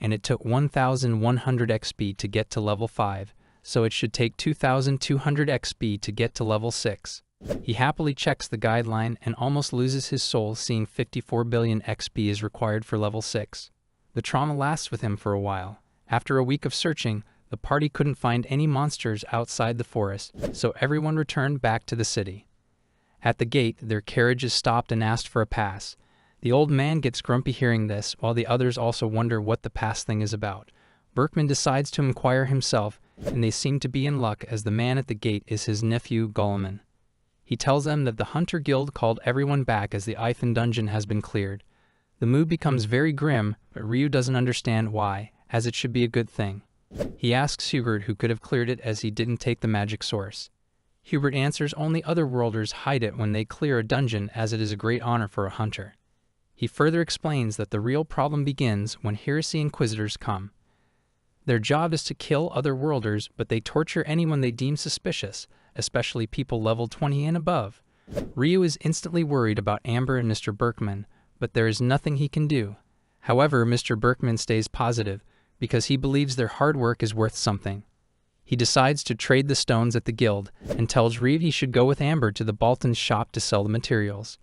and it took 1,100 XP to get to level 5, so it should take 2,200 XP to get to level 6. He happily checks the guideline and almost loses his soul seeing 54 billion XP is required for level 6. The trauma lasts with him for a while. After a week of searching, the party couldn't find any monsters outside the forest, so everyone returned back to the city. At the gate, their carriage is stopped and asked for a pass. The old man gets grumpy hearing this, while the others also wonder what the pass thing is about. Berkman decides to inquire himself, and they seem to be in luck as the man at the gate is his nephew Gulliman. He tells them that the Hunter Guild called everyone back as the Eifin dungeon has been cleared. The mood becomes very grim, but Ryu doesn't understand why, as it should be a good thing. He asks Hubert who could have cleared it as he didn't take the magic source. Hubert answers only otherworlders hide it when they clear a dungeon, as it is a great honor for a hunter. He further explains that the real problem begins when heresy inquisitors come. Their job is to kill otherworlders, but they torture anyone they deem suspicious, especially people level 20 and above. Ryu is instantly worried about Amber and Mr. Berkman, but there is nothing he can do. However, Mr. Berkman stays positive, because he believes their hard work is worth something. He decides to trade the stones at the guild, and tells Ryu he should go with Amber to the Baltan's shop to sell the materials.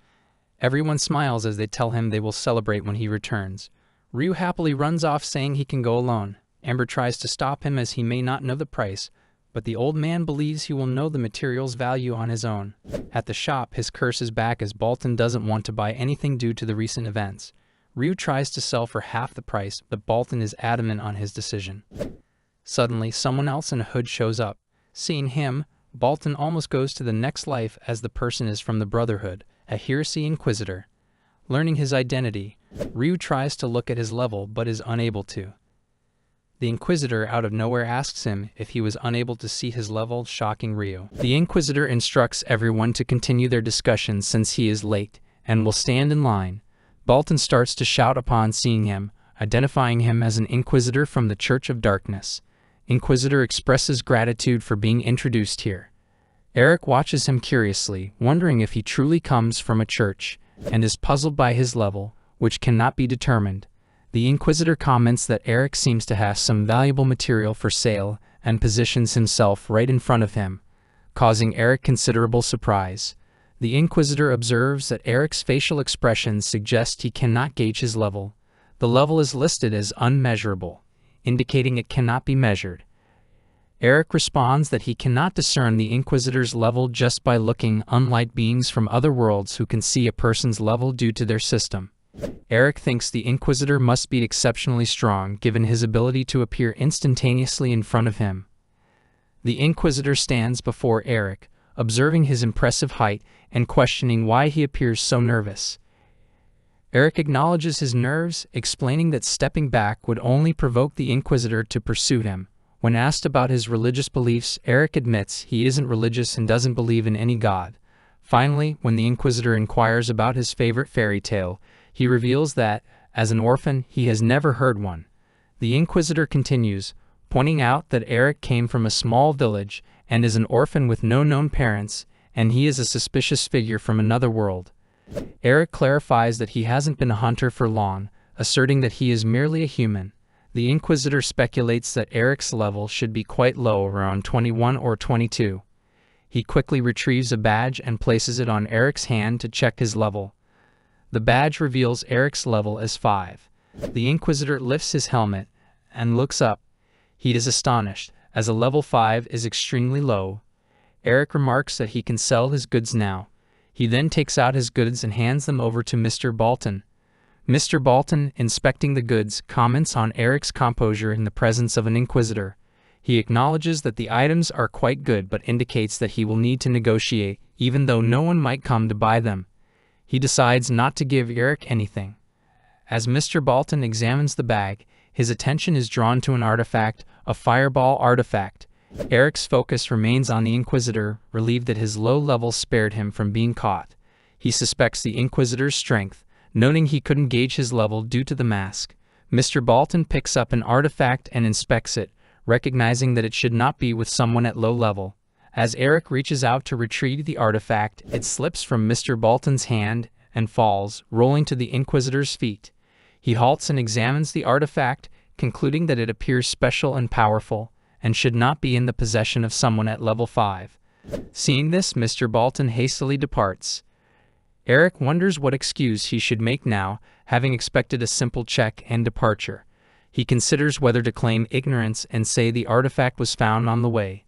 Everyone smiles as they tell him they will celebrate when he returns. Ryu happily runs off saying he can go alone. Amber tries to stop him as he may not know the price, but the old man believes he will know the material's value on his own. At the shop, his curse is back as Baltan doesn't want to buy anything due to the recent events. Ryu tries to sell for half the price, but Baltan is adamant on his decision. Suddenly, someone else in a hood shows up. Seeing him, Baltan almost goes to the next life as the person is from the Brotherhood, a heresy inquisitor. Learning his identity, Ryu tries to look at his level but is unable to. The Inquisitor out of nowhere asks him if he was unable to see his level, shocking Ryu. The Inquisitor instructs everyone to continue their discussion since he is late, and will stand in line. Baltan starts to shout upon seeing him, identifying him as an Inquisitor from the Church of Darkness. Inquisitor expresses gratitude for being introduced here. Eric watches him curiously, wondering if he truly comes from a church, and is puzzled by his level, which cannot be determined. The Inquisitor comments that Eric seems to have some valuable material for sale, and positions himself right in front of him, causing Eric considerable surprise. The Inquisitor observes that Eric's facial expressions suggest he cannot gauge his level. The level is listed as unmeasurable, indicating it cannot be measured. Eric responds that he cannot discern the Inquisitor's level just by looking, unlike beings from other worlds who can see a person's level due to their system. Eric thinks the Inquisitor must be exceptionally strong given his ability to appear instantaneously in front of him. The Inquisitor stands before Eric, observing his impressive height and questioning why he appears so nervous. Eric acknowledges his nerves, explaining that stepping back would only provoke the Inquisitor to pursue him. When asked about his religious beliefs, Eric admits he isn't religious and doesn't believe in any god. Finally, when the Inquisitor inquires about his favorite fairy tale, he reveals that, as an orphan, he has never heard one. The Inquisitor continues, pointing out that Eric came from a small village and is an orphan with no known parents, and he is a suspicious figure from another world. Eric clarifies that he hasn't been a hunter for long, asserting that he is merely a human. The Inquisitor speculates that Eric's level should be quite low, around 21 or 22. He quickly retrieves a badge and places it on Eric's hand to check his level. The badge reveals Eric's level as 5. The Inquisitor lifts his helmet and looks up. He is astonished, as a level 5 is extremely low. Eric remarks that he can sell his goods now. He then takes out his goods and hands them over to Mr. Bolton. Mr. Bolton, inspecting the goods, comments on Eric's composure in the presence of an Inquisitor. He acknowledges that the items are quite good but indicates that he will need to negotiate, even though no one might come to buy them. He decides not to give Eric anything. As Mr. Bolton examines the bag, his attention is drawn to an artifact, a fireball artifact. Eric's focus remains on the Inquisitor, relieved that his low level spared him from being caught. He suspects the Inquisitor's strength, noting he couldn't gauge his level due to the mask. Mr. Bolton picks up an artifact and inspects it, recognizing that it should not be with someone at low level. As Eric reaches out to retrieve the artifact, it slips from Mr. Bolton's hand and falls, rolling to the Inquisitor's feet. He halts and examines the artifact, concluding that it appears special and powerful, and should not be in the possession of someone at level 5. Seeing this, Mr. Bolton hastily departs. Eric wonders what excuse he should make now, having expected a simple check and departure. He considers whether to claim ignorance and say the artifact was found on the way.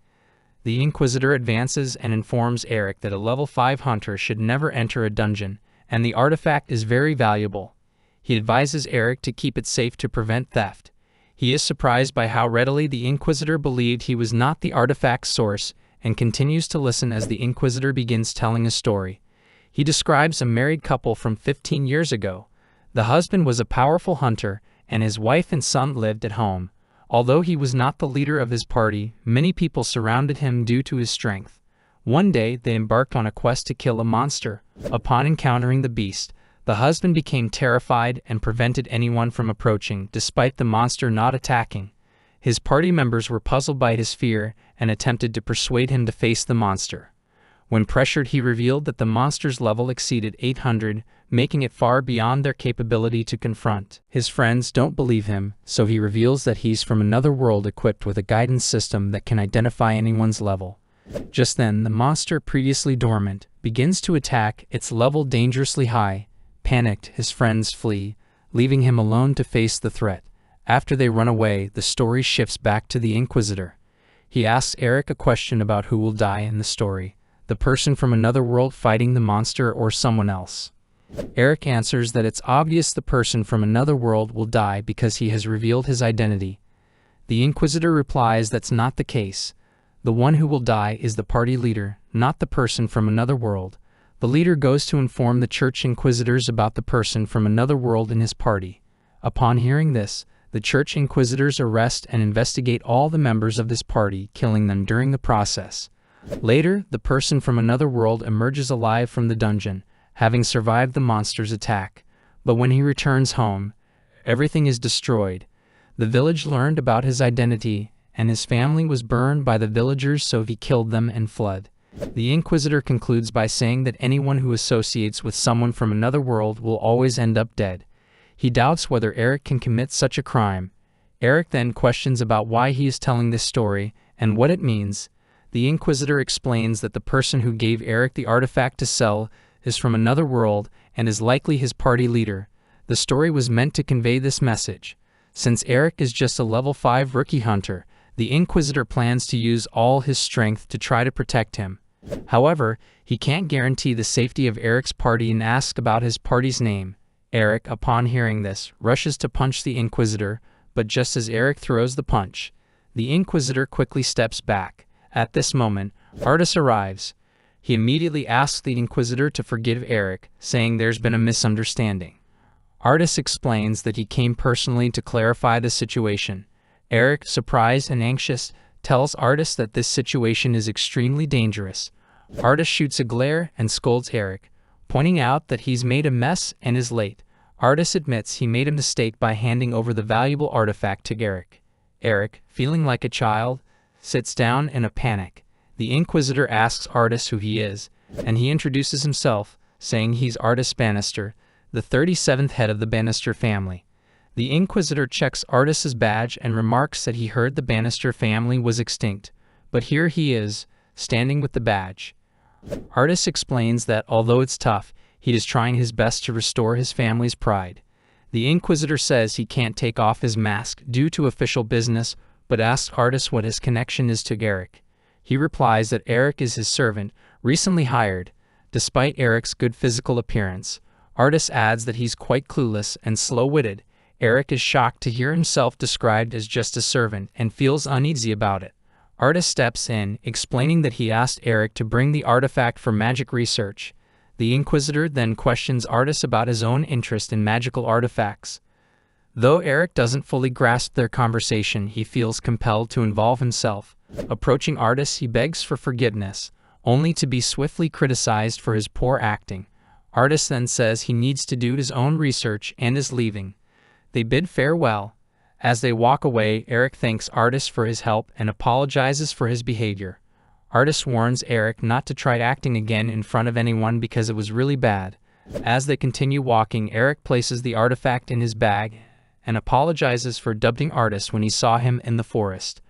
The Inquisitor advances and informs Eric that a level 5 hunter should never enter a dungeon, and the artifact is very valuable. He advises Eric to keep it safe to prevent theft. He is surprised by how readily the Inquisitor believed he was not the artifact's source, and continues to listen as the Inquisitor begins telling a story. He describes a married couple from 15 years ago. The husband was a powerful hunter, and his wife and son lived at home. Although he was not the leader of his party, many people surrounded him due to his strength. One day, they embarked on a quest to kill a monster. Upon encountering the beast, the husband became terrified and prevented anyone from approaching, despite the monster not attacking. His party members were puzzled by his fear and attempted to persuade him to face the monster. When pressured, he revealed that the monster's level exceeded 800, making it far beyond their capability to confront. His friends don't believe him, so he reveals that he's from another world equipped with a guidance system that can identify anyone's level. Just then, the monster, previously dormant, begins to attack, its level dangerously high. Panicked, his friends flee, leaving him alone to face the threat. After they run away, the story shifts back to the Inquisitor. He asks Eric a question about who will die in the story. The person from another world fighting the monster or someone else. Eric answers that it's obvious the person from another world will die because he has revealed his identity. The Inquisitor replies that's not the case. The one who will die is the party leader, not the person from another world. The leader goes to inform the Church Inquisitors about the person from another world in his party. Upon hearing this, the Church Inquisitors arrest and investigate all the members of this party, killing them during the process. Later, the person from another world emerges alive from the dungeon, having survived the monster's attack. But when he returns home, everything is destroyed. The village learned about his identity, and his family was burned by the villagers, so he killed them and fled. The Inquisitor concludes by saying that anyone who associates with someone from another world will always end up dead. He doubts whether Eric can commit such a crime. Eric then questions about why he is telling this story and what it means. The Inquisitor explains that the person who gave Eric the artifact to sell is from another world and is likely his party leader. The story was meant to convey this message. Since Eric is just a level 5 rookie hunter, the Inquisitor plans to use all his strength to try to protect him. However, he can't guarantee the safety of Eric's party and asks about his party's name. Eric, upon hearing this, rushes to punch the Inquisitor, but just as Eric throws the punch, the Inquisitor quickly steps back. At this moment, Artis arrives. He immediately asks the Inquisitor to forgive Eric, saying there's been a misunderstanding. Artis explains that he came personally to clarify the situation. Eric, surprised and anxious, tells Artis that this situation is extremely dangerous. Artis shoots a glare and scolds Eric, pointing out that he's made a mess and is late. Artis admits he made a mistake by handing over the valuable artifact to Eric. Eric, feeling like a child, sits down in a panic. The Inquisitor asks Artis who he is, and he introduces himself, saying he's Artis Bannister, the 37th head of the Bannister family. The Inquisitor checks Artis's badge and remarks that he heard the Bannister family was extinct, but here he is, standing with the badge. Artis explains that although it's tough, he is trying his best to restore his family's pride. The Inquisitor says he can't take off his mask due to official business, but asks Artis what his connection is to Eric. He replies that Eric is his servant, recently hired. Despite Eric's good physical appearance, Artis adds that he's quite clueless and slow-witted. Eric is shocked to hear himself described as just a servant and feels uneasy about it. Artis steps in, explaining that he asked Eric to bring the artifact for magic research. The Inquisitor then questions Artis about his own interest in magical artifacts. Though Eric doesn't fully grasp their conversation, he feels compelled to involve himself. Approaching Artis, he begs for forgiveness, only to be swiftly criticized for his poor acting. Artis then says he needs to do his own research and is leaving. They bid farewell. As they walk away, Eric thanks Artis for his help and apologizes for his behavior. Artis warns Eric not to try acting again in front of anyone because it was really bad. As they continue walking, Eric places the artifact in his bag and apologizes for doubting Artis when he saw him in the forest.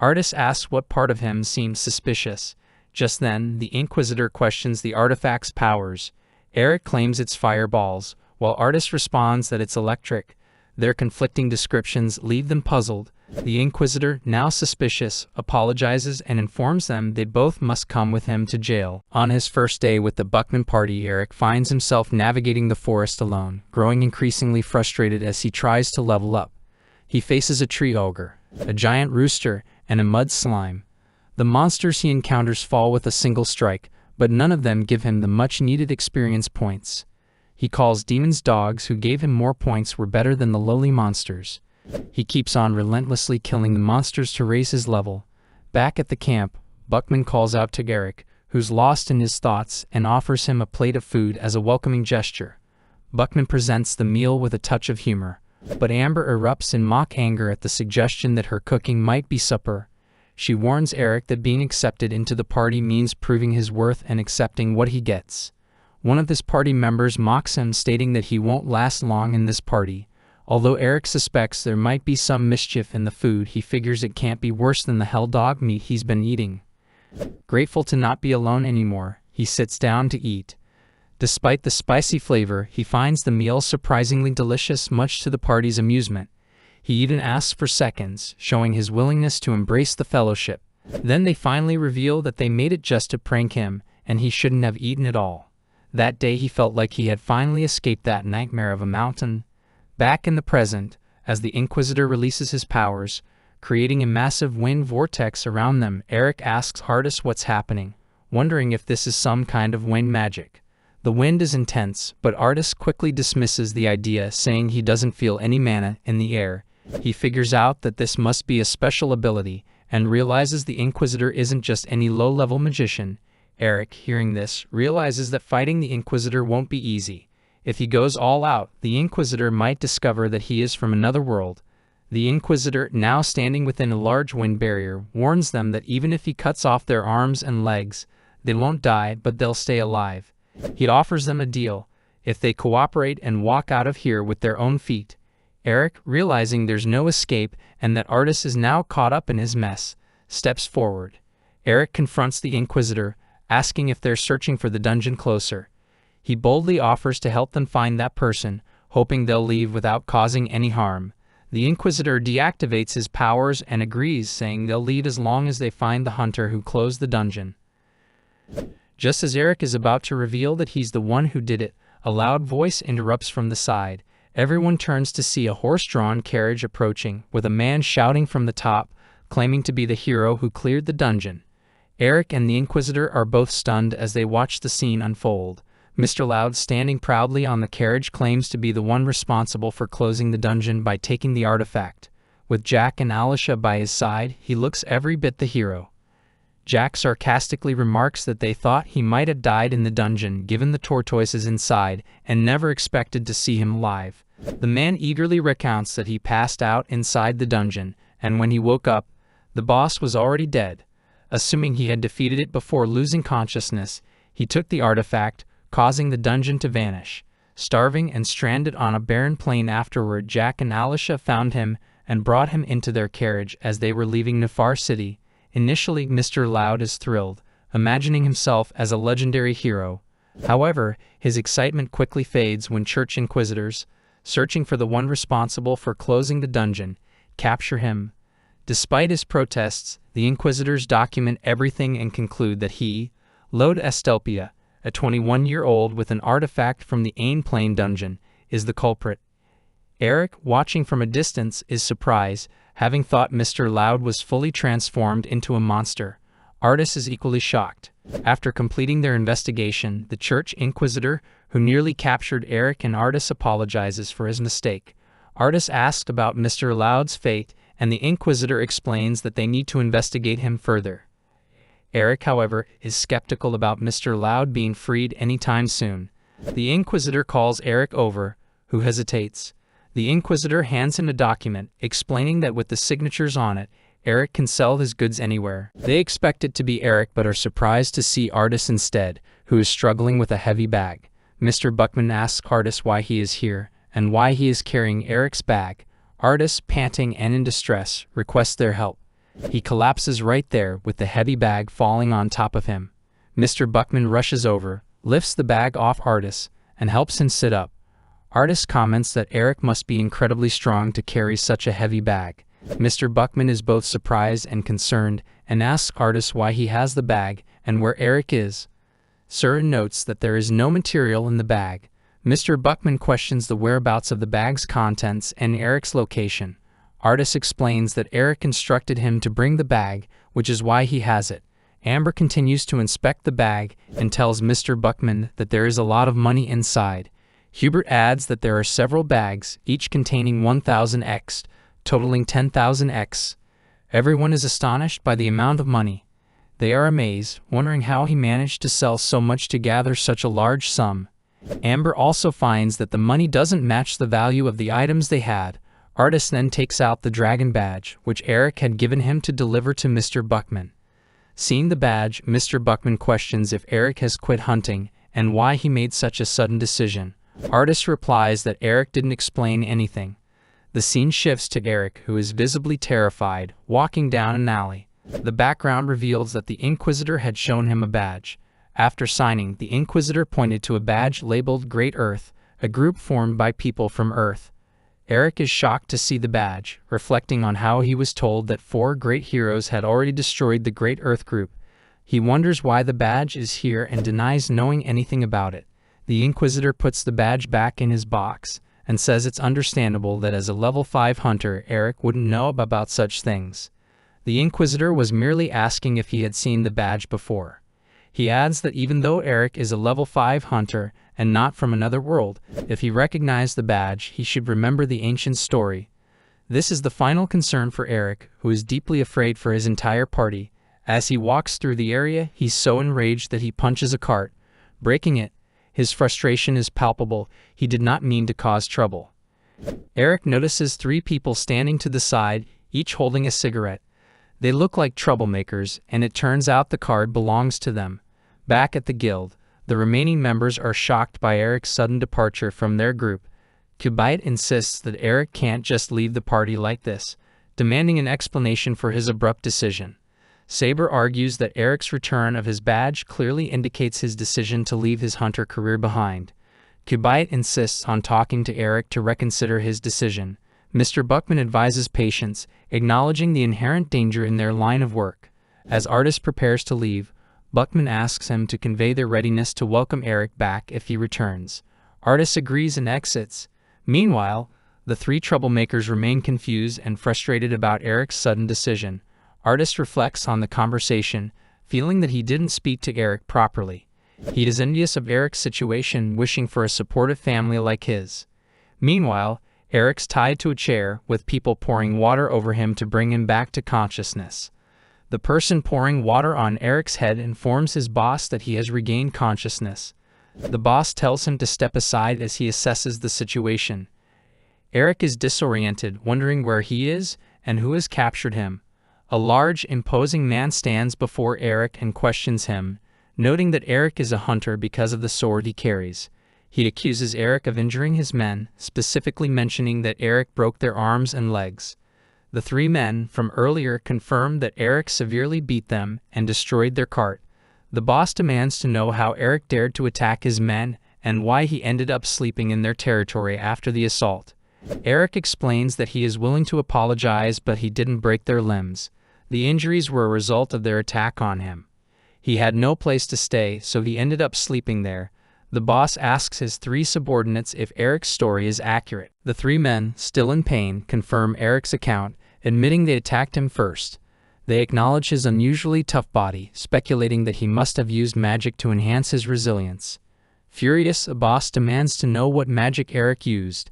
Artis asks what part of him seems suspicious. Just then, the Inquisitor questions the artifact's powers. Eric claims it's fireballs, while Artis responds that it's electric. Their conflicting descriptions leave them puzzled. The Inquisitor, now suspicious, apologizes and informs them they both must come with him to jail. On his first day with the Buckman party, Eric finds himself navigating the forest alone, growing increasingly frustrated as he tries to level up. He faces a tree ogre, a giant rooster, and a mud slime. The monsters he encounters fall with a single strike, but none of them give him the much-needed experience points. He calls demons dogs who gave him more points were better than the lowly monsters. He keeps on relentlessly killing the monsters to raise his level. Back at the camp, Buckman calls out to Eric, who's lost in his thoughts, and offers him a plate of food as a welcoming gesture. Buckman presents the meal with a touch of humor, but Amber erupts in mock anger at the suggestion that her cooking might be supper. She warns Eric that being accepted into the party means proving his worth and accepting what he gets. One of his party members mocks him, stating that he won't last long in this party. Although Eric suspects there might be some mischief in the food, he figures it can't be worse than the hell dog meat he's been eating. Grateful to not be alone anymore, he sits down to eat. Despite the spicy flavor, he finds the meal surprisingly delicious, much to the party's amusement. He even asks for seconds, showing his willingness to embrace the fellowship. Then they finally reveal that they made it just to prank him, and he shouldn't have eaten it all. That day he felt like he had finally escaped that nightmare of a mountain. Back in the present, as the Inquisitor releases his powers, creating a massive wind vortex around them, Eric asks Artis what's happening, wondering if this is some kind of wind magic. The wind is intense, but Artis quickly dismisses the idea, saying he doesn't feel any mana in the air. He figures out that this must be a special ability, and realizes the Inquisitor isn't just any low-level magician. Eric, hearing this, realizes that fighting the Inquisitor won't be easy. If he goes all out, the Inquisitor might discover that he is from another world. The Inquisitor, now standing within a large wind barrier, warns them that even if he cuts off their arms and legs, they won't die, but they'll stay alive. He offers them a deal, if they cooperate and walk out of here with their own feet. Eric, realizing there's no escape and that Artis is now caught up in his mess, steps forward. Eric confronts the Inquisitor, asking if they're searching for the dungeon closer. He boldly offers to help them find that person, hoping they'll leave without causing any harm. The Inquisitor deactivates his powers and agrees, saying they'll leave as long as they find the hunter who closed the dungeon. Just as Eric is about to reveal that he's the one who did it, a loud voice interrupts from the side. Everyone turns to see a horse-drawn carriage approaching, with a man shouting from the top, claiming to be the hero who cleared the dungeon. Eric and the Inquisitor are both stunned as they watch the scene unfold. Mr. Loud, standing proudly on the carriage, claims to be the one responsible for closing the dungeon by taking the artifact. With Jack and Alicia by his side, he looks every bit the hero. Jack sarcastically remarks that they thought he might have died in the dungeon given the tortoises inside and never expected to see him alive. The man eagerly recounts that he passed out inside the dungeon, and when he woke up, the boss was already dead. Assuming he had defeated it before losing consciousness, he took the artifact, causing the dungeon to vanish. Starving and stranded on a barren plain afterward, Jack and Alicia found him and brought him into their carriage as they were leaving Nefar City. Initially, Mr. Loud is thrilled, imagining himself as a legendary hero. However, his excitement quickly fades when church inquisitors, searching for the one responsible for closing the dungeon, capture him. Despite his protests, the inquisitors document everything and conclude that he, Lode Estelpia, a 21-year-old with an artifact from the Ain Plain dungeon, is the culprit. Eric, watching from a distance, is surprised, having thought Mr. Loud was fully transformed into a monster. Artis is equally shocked. After completing their investigation, the church inquisitor, who nearly captured Eric and Artis, apologizes for his mistake. Artis asks about Mr. Loud's fate, and the inquisitor explains that they need to investigate him further. Eric, however, is skeptical about Mr. Loud being freed anytime soon. The inquisitor calls Eric over, who hesitates. The inquisitor hands him a document, explaining that with the signatures on it, Eric can sell his goods anywhere. They expect it to be Eric but are surprised to see Artis instead, who is struggling with a heavy bag. Mr. Buckman asks Artis why he is here, and why he is carrying Eric's bag. Artis, panting and in distress, requests their help. He collapses right there, with the heavy bag falling on top of him. Mr. Buckman rushes over, lifts the bag off Artis, and helps him sit up. Artis comments that Eric must be incredibly strong to carry such a heavy bag. Mr. Buckman is both surprised and concerned, and asks Artis why he has the bag and where Eric is. Sir notes that there is no material in the bag. Mr. Buckman questions the whereabouts of the bag's contents and Eric's location. Artis explains that Eric instructed him to bring the bag, which is why he has it. Amber continues to inspect the bag and tells Mr. Buckman that there is a lot of money inside. Hubert adds that there are several bags, each containing 1,000 X, totaling 10,000 X. Everyone is astonished by the amount of money. They are amazed, wondering how he managed to sell so much to gather such a large sum. Amber also finds that the money doesn't match the value of the items they had. Artis then takes out the dragon badge, which Eric had given him to deliver to Mr. Buckman. Seeing the badge, Mr. Buckman questions if Eric has quit hunting and why he made such a sudden decision. Artis replies that Eric didn't explain anything. The scene shifts to Eric, who is visibly terrified, walking down an alley. The background reveals that the Inquisitor had shown him a badge. After signing, the Inquisitor pointed to a badge labeled Great Earth, a group formed by people from Earth. Eric is shocked to see the badge, reflecting on how he was told that 4 great heroes had already destroyed the Great Earth group. He wonders why the badge is here and denies knowing anything about it. The Inquisitor puts the badge back in his box and says it's understandable that as a level 5 hunter, Eric wouldn't know about such things. The Inquisitor was merely asking if he had seen the badge before. He adds that even though Eric is a level 5 hunter and not from another world, if he recognized the badge, he should remember the ancient story. This is the final concern for Eric, who is deeply afraid for his entire party. As he walks through the area, he's so enraged that he punches a cart, breaking it. His frustration is palpable. He did not mean to cause trouble. Eric notices 3 people standing to the side, each holding a cigarette. They look like troublemakers, and it turns out the card belongs to them. Back at the guild, the remaining members are shocked by Eric's sudden departure from their group. Kubite insists that Eric can't just leave the party like this, demanding an explanation for his abrupt decision. Saber argues that Eric's return of his badge clearly indicates his decision to leave his hunter career behind. Kubite insists on talking to Eric to reconsider his decision. Mr. Buckman advises patience, acknowledging the inherent danger in their line of work. As Artis prepares to leave, Buckman asks him to convey their readiness to welcome Eric back if he returns. Artis agrees and exits. Meanwhile, the 3 troublemakers remain confused and frustrated about Eric's sudden decision. Artis reflects on the conversation, feeling that he didn't speak to Eric properly. He is envious of Eric's situation, wishing for a supportive family like his. Meanwhile, Eric's tied to a chair, with people pouring water over him to bring him back to consciousness. The person pouring water on Eric's head informs his boss that he has regained consciousness. The boss tells him to step aside as he assesses the situation. Eric is disoriented, wondering where he is and who has captured him. A large, imposing man stands before Eric and questions him, noting that Eric is a hunter because of the sword he carries. He accuses Eric of injuring his men, specifically mentioning that Eric broke their arms and legs. The three men from earlier confirm that Eric severely beat them and destroyed their cart. The boss demands to know how Eric dared to attack his men and why he ended up sleeping in their territory after the assault. Eric explains that he is willing to apologize, but he didn't break their limbs. The injuries were a result of their attack on him. He had no place to stay, so he ended up sleeping there. The boss asks his three subordinates if Eric's story is accurate. The three men, still in pain, confirm Eric's account, admitting they attacked him first. They acknowledge his unusually tough body, speculating that he must have used magic to enhance his resilience. Furious, the boss demands to know what magic Eric used.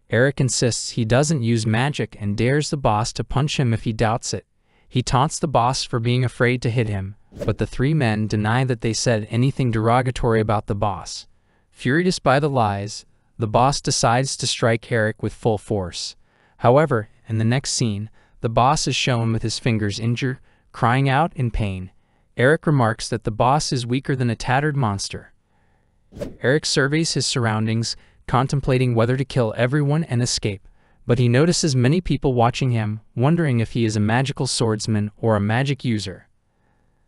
Eric insists he doesn't use magic and dares the boss to punch him if he doubts it. He taunts the boss for being afraid to hit him, but the three men deny that they said anything derogatory about the boss. Furious by the lies, the boss decides to strike Eric with full force. However, in the next scene, the boss is shown with his fingers injured, crying out in pain. Eric remarks that the boss is weaker than a tattered monster. Eric surveys his surroundings, contemplating whether to kill everyone and escape, but he notices many people watching him, wondering if he is a magical swordsman or a magic user.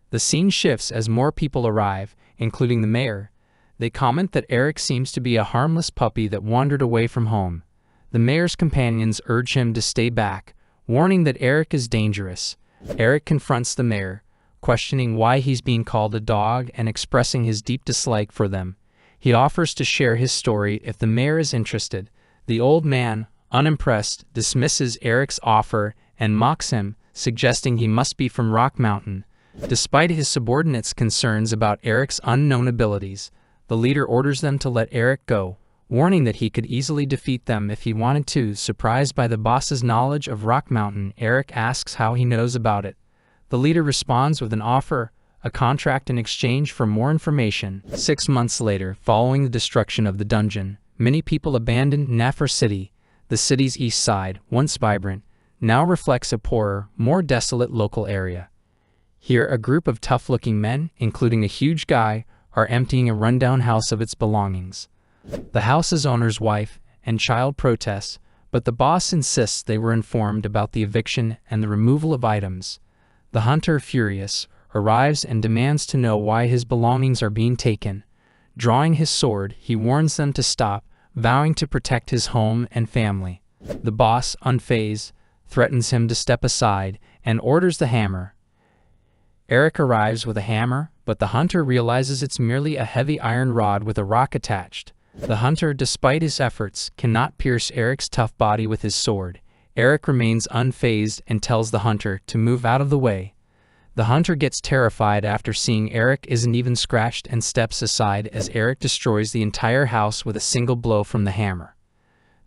The scene shifts as more people arrive, including the mayor. They comment that Eric seems to be a harmless puppy that wandered away from home. The mayor's companions urge him to stay back, warning that Eric is dangerous. Eric confronts the mayor, questioning why he's being called a dog and expressing his deep dislike for them. He offers to share his story if the mayor is interested. The old man, unimpressed, dismisses Eric's offer and mocks him, suggesting he must be from Rock Mountain. Despite his subordinates' concerns about Eric's unknown abilities, the leader orders them to let Eric go, warning that he could easily defeat them if he wanted to. Surprised by the boss's knowledge of Rock Mountain, Eric asks how he knows about it. The leader responds with an offer, a contract in exchange for more information. 6 months later, following the destruction of the dungeon, many people abandoned Nafar City. The city's east side, once vibrant, now reflects a poorer, more desolate local area. Here, a group of tough-looking men, including a huge guy, are emptying a rundown house of its belongings. The house's owner's wife and child protest, but the boss insists they were informed about the eviction and the removal of items. The hunter, furious, arrives and demands to know why his belongings are being taken. Drawing his sword, he warns them to stop, vowing to protect his home and family. The boss, unfazed, threatens him to step aside and orders the hammer. Eric arrives with a hammer, but the hunter realizes it's merely a heavy iron rod with a rock attached. The hunter, despite his efforts, cannot pierce Eric's tough body with his sword. Eric remains unfazed and tells the hunter to move out of the way. The hunter gets terrified after seeing Eric isn't even scratched and steps aside as Eric destroys the entire house with a single blow from the hammer.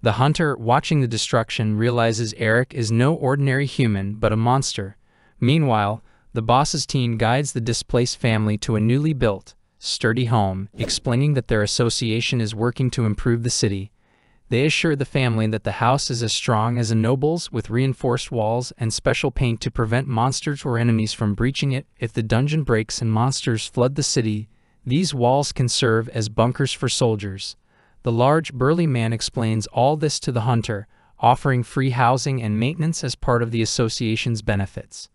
The hunter, watching the destruction, realizes Eric is no ordinary human but a monster. Meanwhile, the boss's team guides the displaced family to a newly built, sturdy home, explaining that their association is working to improve the city. They assure the family that the house is as strong as a noble's, with reinforced walls and special paint to prevent monsters or enemies from breaching it. If the dungeon breaks and monsters flood the city, these walls can serve as bunkers for soldiers. The large, burly man explains all this to the hunter, offering free housing and maintenance as part of the association's benefits.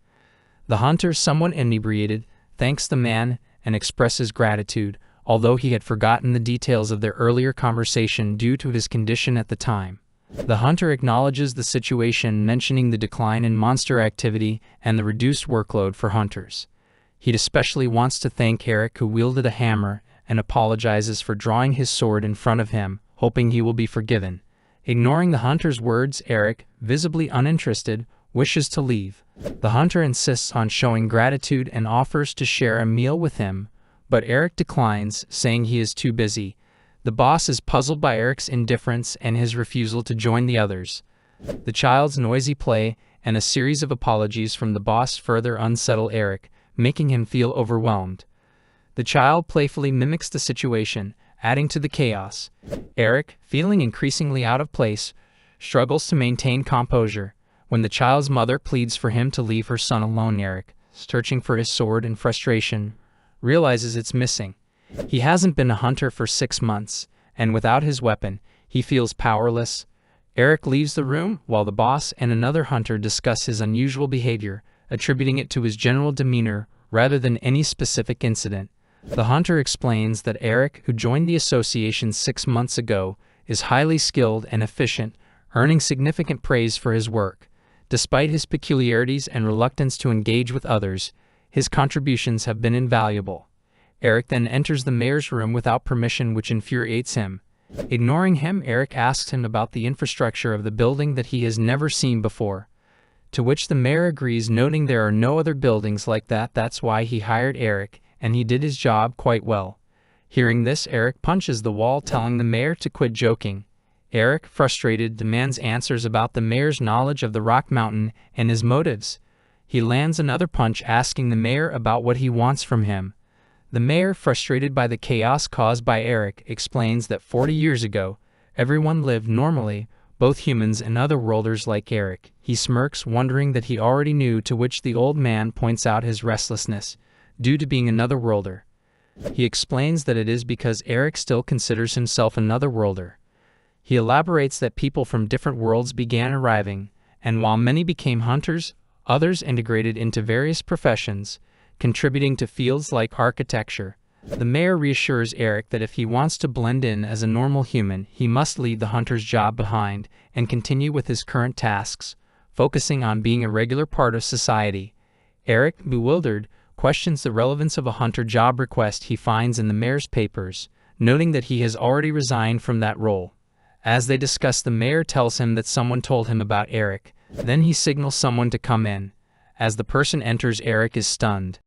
The hunter, somewhat inebriated, thanks the man and expresses gratitude, although he had forgotten the details of their earlier conversation due to his condition at the time. The hunter acknowledges the situation, mentioning the decline in monster activity and the reduced workload for hunters. He especially wants to thank Eric, who wielded a hammer, and apologizes for drawing his sword in front of him, hoping he will be forgiven. Ignoring the hunter's words, Eric, visibly uninterested, wishes to leave. The hunter insists on showing gratitude and offers to share a meal with him, but Eric declines, saying he is too busy. The boss is puzzled by Eric's indifference and his refusal to join the others. The child's noisy play and a series of apologies from the boss further unsettle Eric, making him feel overwhelmed. The child playfully mimics the situation, adding to the chaos. Eric, feeling increasingly out of place, struggles to maintain composure. When the child's mother pleads for him to leave her son alone, Eric, searching for his sword in frustration, realizes it's missing. He hasn't been a hunter for 6 months, and without his weapon, he feels powerless. Eric leaves the room while the boss and another hunter discuss his unusual behavior, attributing it to his general demeanor rather than any specific incident. The hunter explains that Eric, who joined the association 6 months ago, is highly skilled and efficient, earning significant praise for his work. Despite his peculiarities and reluctance to engage with others, his contributions have been invaluable. Eric then enters the mayor's room without permission, which infuriates him. Ignoring him, Eric asks him about the infrastructure of the building that he has never seen before. To which the mayor agrees, noting there are no other buildings like that. That's why he hired Eric, and he did his job quite well. Hearing this, Eric punches the wall, telling the mayor to quit joking. Eric, frustrated, demands answers about the mayor's knowledge of the Rock Mountain and his motives. He lands another punch, asking the mayor about what he wants from him. The mayor, frustrated by the chaos caused by Eric, explains that 40 years ago, everyone lived normally, both humans and otherworlders like Eric. He smirks, wondering that he already knew, to which the old man points out his restlessness, due to being another worlder. He explains that it is because Eric still considers himself another worlder. He elaborates that people from different worlds began arriving, and while many became hunters, others integrated into various professions, contributing to fields like architecture. The mayor reassures Eric that if he wants to blend in as a normal human, he must leave the hunter's job behind and continue with his current tasks, focusing on being a regular part of society. Eric, bewildered, questions the relevance of a hunter job request he finds in the mayor's papers, noting that he has already resigned from that role. As they discuss, the mayor tells him that someone told him about Eric. Then he signals someone to come in. As the person enters, Eric is stunned.